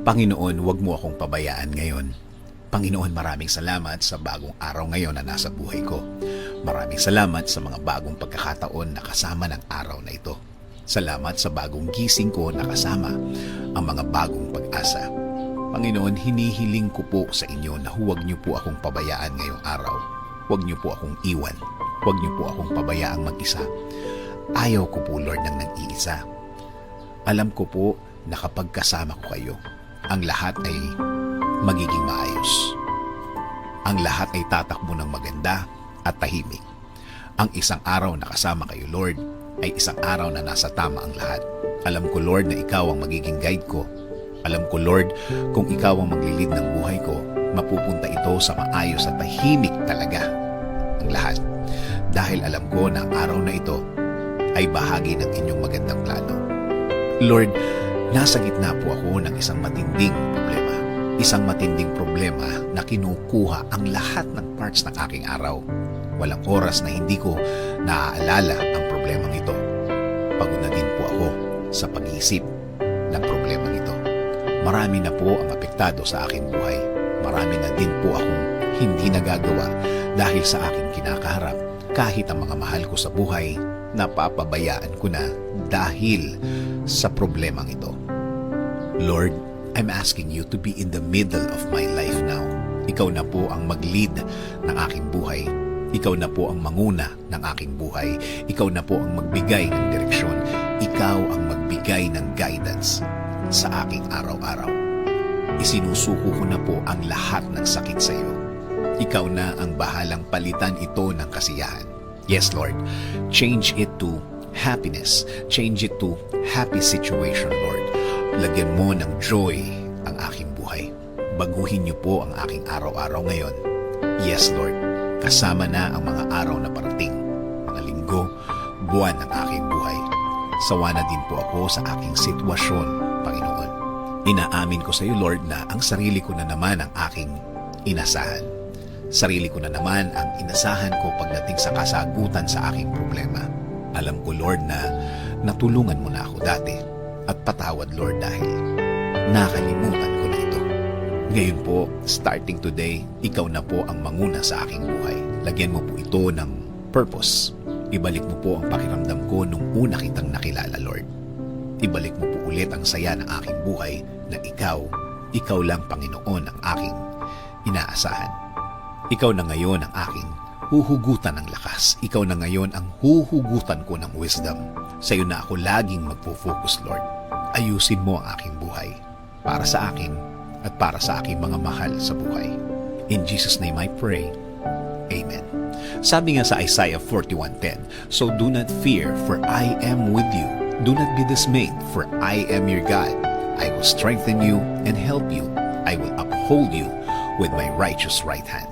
Panginoon, huwag mo akong pabayaan ngayon. Panginoon, maraming salamat sa bagong araw ngayon na nasa buhay ko. Maraming salamat sa mga bagong pagkakataon na kasama ng araw na ito. Salamat sa bagong gising ko na kasama ang mga bagong pag-asa. Panginoon, hinihiling ko po sa inyo na huwag niyo po akong pabayaan ngayong araw. Huwag niyo po akong iwan. Huwag niyo po akong pabayaang mag-isa. Ayaw ko po, Lord, ng nag-iisa. Alam ko po na kapag kasama ko kayo, ang lahat ay magiging maayos. Ang lahat ay tatakbo ng maganda at tahimik. Ang isang araw na kasama kayo, Lord, ay isang araw na nasa tama ang lahat. Alam ko, Lord, na ikaw ang magiging guide ko. Alam ko, Lord, kung ikaw ang maglilid ng buhay ko, mapupunta ito sa maayos at tahimik talaga ang lahat. Dahil alam ko na ang araw na ito ay bahagi ng inyong magandang plano. Lord, nasa gitna po ako ng isang matinding problema. Isang matinding problema na kinukuha ang lahat ng parts ng aking araw. Walang oras na hindi ko naaalala ang problemang ito. Pagod na din po ako sa pag-iisip ng problemang ito. Marami na po ang apektado sa aking buhay. Marami na din po akong hindi nagagawa dahil sa aking kinakaharap. Kahit ang mga mahal ko sa buhay, napapabayaan ko na dahil sa problemang ito. Lord, I'm asking you to be in the middle of my life now. Ikaw na po ang mag-lead ng aking buhay. Ikaw na po ang manguna ng aking buhay. Ikaw na po ang magbigay ng direksyon. Ikaw ang magbigay ng guidance sa aking araw-araw. Isinusuko ko na po ang lahat ng sakit sa iyo. Ikaw na ang bahalang palitan ito ng kasiyahan. Yes, Lord. Change it to happiness. Change it to happy situation, Lord. Lagyan mo ng joy ang aking buhay. Baguhin niyo po ang aking araw-araw ngayon. Yes, Lord. Kasama na ang mga araw na parating, mga linggo, buwan ng aking buhay. Sawa na din po ako sa aking sitwasyon, Panginoon. Inaamin ko sa iyo, Lord, na ang sarili ko na naman ang aking inasahan. Sarili ko na naman ang inasahan ko pagdating sa kasagutan sa aking problema. Alam ko, Lord, na natulungan mo na ako dati. At patawad, Lord, dahil nakalimutan ko na ito. Ngayon po, starting today, ikaw na po ang manguna sa aking buhay. Lagyan mo po ito ng purpose. Ibalik mo po ang pakiramdam ko nung una kitang nakilala, Lord. Ibalik mo po ulit ang saya ng aking buhay na ikaw lang, Panginoon, ang aking inaasahan. Ikaw na ngayon ang aking huhugutan ng lakas. Ikaw na ngayon ang huhugutan ko ng wisdom. Sa iyo na ako laging magpo-focus, Lord. Ayusin mo ang aking buhay para sa akin at para sa aking mga mahal sa buhay. In Jesus' name I pray. Amen. Sabi nga sa Isaiah 41:10, "So do not fear, for I am with you. Do not be dismayed, for I am your God. I will strengthen you and help you. I will uphold you with my righteous right hand."